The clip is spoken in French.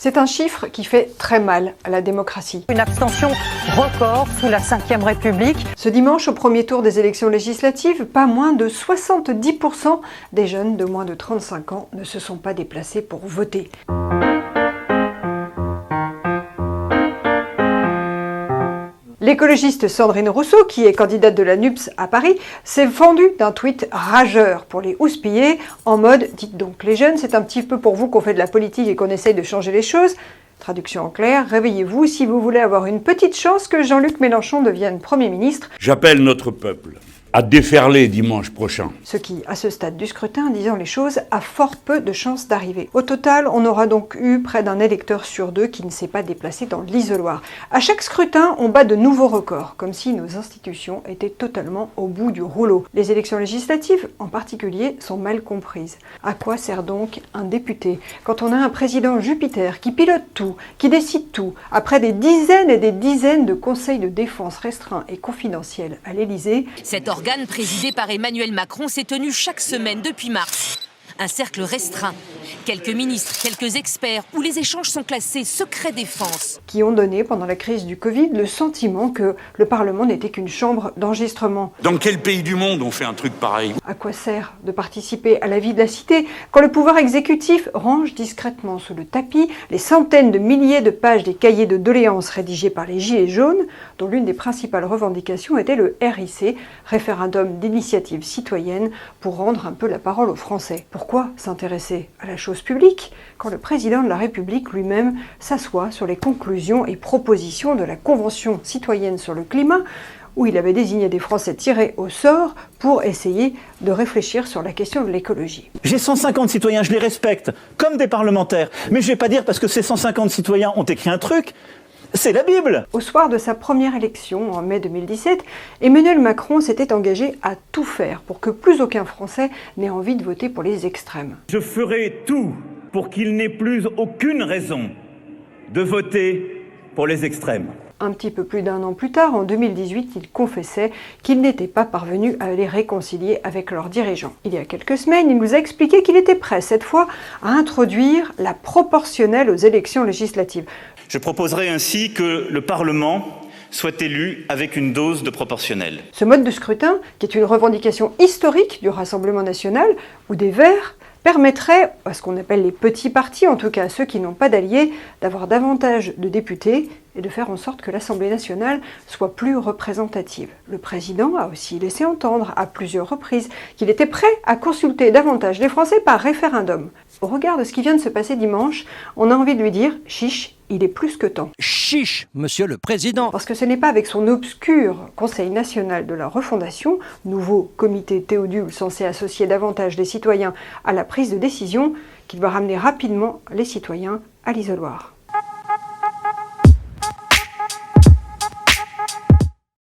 C'est un chiffre qui fait très mal à la démocratie. Une abstention record sous la Ve République. Ce dimanche, au premier tour des élections législatives, pas moins de 70% des jeunes de moins de 35 ans ne se sont pas déplacés pour voter. L'écologiste Sandrine Rousseau, qui est candidate de la NUPES à Paris, s'est fendue d'un tweet rageur pour les houspiller, en mode « Dites donc les jeunes, c'est un petit peu pour vous qu'on fait de la politique et qu'on essaye de changer les choses ». Traduction en clair, réveillez-vous si vous voulez avoir une petite chance que Jean-Luc Mélenchon devienne Premier ministre. J'appelle notre peuple à déferler dimanche prochain. Ce qui, à ce stade du scrutin, disant les choses, a fort peu de chances d'arriver. Au total, on aura donc eu près d'un électeur sur deux qui ne s'est pas déplacé dans l'isoloir. À chaque scrutin, on bat de nouveaux records, comme si nos institutions étaient totalement au bout du rouleau. Les élections législatives, en particulier, sont mal comprises. À quoi sert donc un député quand on a un président Jupiter qui pilote tout, qui décide tout, après des dizaines et des dizaines de conseils de défense restreints et confidentiels à l'Élysée? Cet organe présidé par Emmanuel Macron s'est tenu chaque semaine depuis mars. Un cercle restreint, quelques ministres, quelques experts, où les échanges sont classés secret défense. Qui ont donné, pendant la crise du Covid, le sentiment que le Parlement n'était qu'une chambre d'enregistrement. Dans quel pays du monde on fait un truc pareil? À quoi sert de participer à la vie de la cité quand le pouvoir exécutif range discrètement sous le tapis les centaines de milliers de pages des cahiers de doléances rédigés par les Gilets jaunes, dont l'une des principales revendications était le RIC, référendum d'initiative citoyenne, pour rendre un peu la parole aux Français. Pourquoi s'intéresser à la chose publique quand le président de la République lui-même s'assoit sur les conclusions et propositions de la Convention citoyenne sur le climat, où il avait désigné des Français tirés au sort pour essayer de réfléchir sur la question de l'écologie. J'ai 150 citoyens, je les respecte, comme des parlementaires. Mais je ne vais pas dire parce que ces 150 citoyens ont écrit un truc, c'est la Bible. Au soir de sa première élection, en mai 2017, Emmanuel Macron s'était engagé à tout faire pour que plus aucun Français n'ait envie de voter pour les extrêmes. Je ferai tout pour qu'il n'ait plus aucune raison de voter pour les extrêmes. Un petit peu plus d'un an plus tard, en 2018, il confessait qu'il n'était pas parvenu à les réconcilier avec leurs dirigeants. Il y a quelques semaines, il nous a expliqué qu'il était prêt, cette fois, à introduire la proportionnelle aux élections législatives. Je proposerai ainsi que le Parlement soit élu avec une dose de proportionnelle. Ce mode de scrutin, qui est une revendication historique du Rassemblement national ou des Verts, permettrait à ce qu'on appelle les petits partis, en tout cas à ceux qui n'ont pas d'alliés, d'avoir davantage de députés et de faire en sorte que l'Assemblée nationale soit plus représentative. Le président a aussi laissé entendre à plusieurs reprises qu'il était prêt à consulter davantage les Français par référendum. Au regard de ce qui vient de se passer dimanche, on a envie de lui dire « chiche, il est plus que temps ». Chiche, monsieur le président. Parce que ce n'est pas avec son obscur Conseil national de la refondation, nouveau comité Théodule censé associer davantage les citoyens à la prise de décision, qu'il va ramener rapidement les citoyens à l'isoloir.